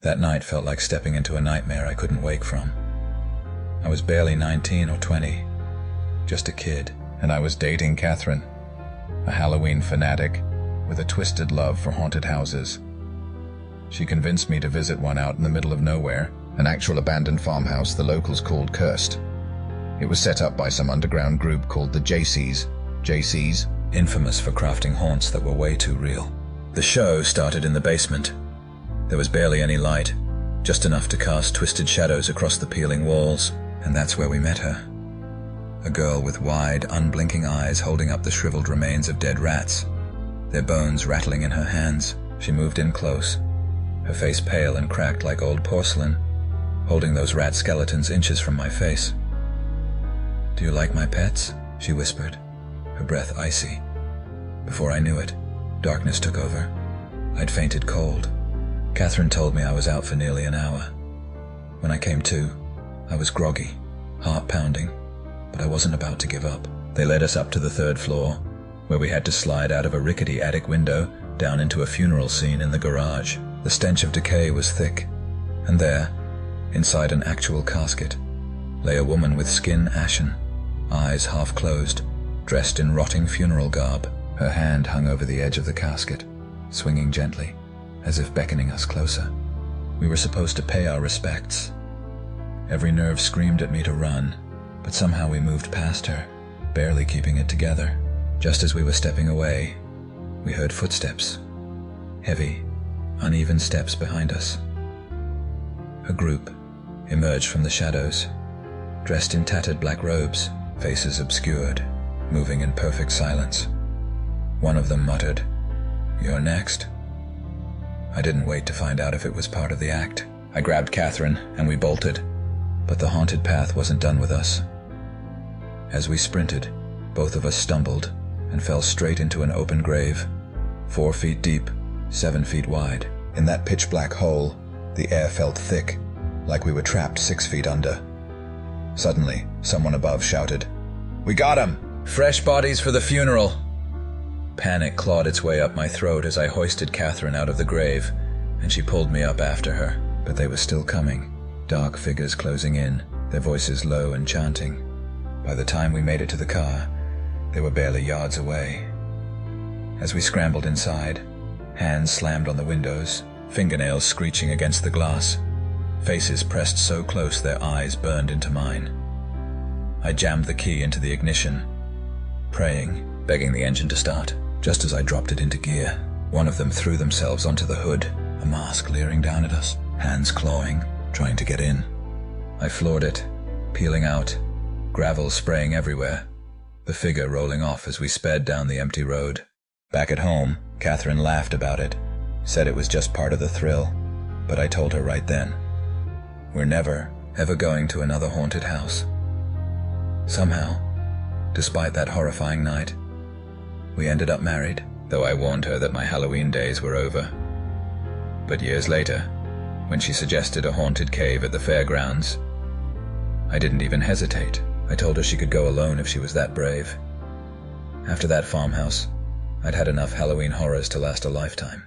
That night felt like stepping into a nightmare I couldn't wake from. I was barely 19 or 20, just a kid, and I was dating Catherine, a Halloween fanatic with a twisted love for haunted houses. She convinced me to visit one out in the middle of nowhere, an actual abandoned farmhouse the locals called cursed. It was set up by some underground group called the Jaycees. Jaycees, infamous for crafting haunts that were way too real. The show started in the basement. There was barely any light, just enough to cast twisted shadows across the peeling walls, and that's where we met her. A girl with wide, unblinking eyes holding up the shriveled remains of dead rats, their bones rattling in her hands. She moved in close, her face pale and cracked like old porcelain, holding those rat skeletons inches from my face. "Do you like my pets?" she whispered, her breath icy. Before I knew it, darkness took over. I'd fainted cold. Catherine told me I was out for nearly an hour. When I came to, I was groggy, heart pounding, but I wasn't about to give up. They led us up to the 3rd floor, where we had to slide out of a rickety attic window down into a funeral scene in the garage. The stench of decay was thick, and there, inside an actual casket, lay a woman with skin ashen, eyes half closed, dressed in rotting funeral garb. Her hand hung over the edge of the casket, swinging gently, as if beckoning us closer. We were supposed to pay our respects. Every nerve screamed at me to run, but somehow we moved past her, barely keeping it together. Just as we were stepping away, we heard footsteps. Heavy, uneven steps behind us. A group emerged from the shadows, dressed in tattered black robes, faces obscured, moving in perfect silence. One of them muttered, "You're next." I didn't wait to find out if it was part of the act. I grabbed Catherine and we bolted, but the haunted path wasn't done with us. As we sprinted, both of us stumbled and fell straight into an open grave, 4 feet deep, 7 feet wide. In that pitch-black hole, the air felt thick, like we were trapped 6 feet under. Suddenly, someone above shouted, "We got him! Fresh bodies for the funeral!" Panic clawed its way up my throat as I hoisted Catherine out of the grave, and she pulled me up after her. But they were still coming, dark figures closing in, their voices low and chanting. By the time we made it to the car, they were barely yards away. As we scrambled inside, hands slammed on the windows, fingernails screeching against the glass, faces pressed so close their eyes burned into mine. I jammed the key into the ignition, praying, begging the engine to start. Just as I dropped it into gear, one of them threw themselves onto the hood, a mask leering down at us, hands clawing, trying to get in. I floored it, peeling out, gravel spraying everywhere, the figure rolling off as we sped down the empty road. Back at home, Catherine laughed about it, said it was just part of the thrill, but I told her right then, we're never, ever going to another haunted house. Somehow, despite that horrifying night, we ended up married, though I warned her that my Halloween days were over. But years later, when she suggested a haunted cave at the fairgrounds, I didn't even hesitate. I told her she could go alone if she was that brave. After that farmhouse, I'd had enough Halloween horrors to last a lifetime.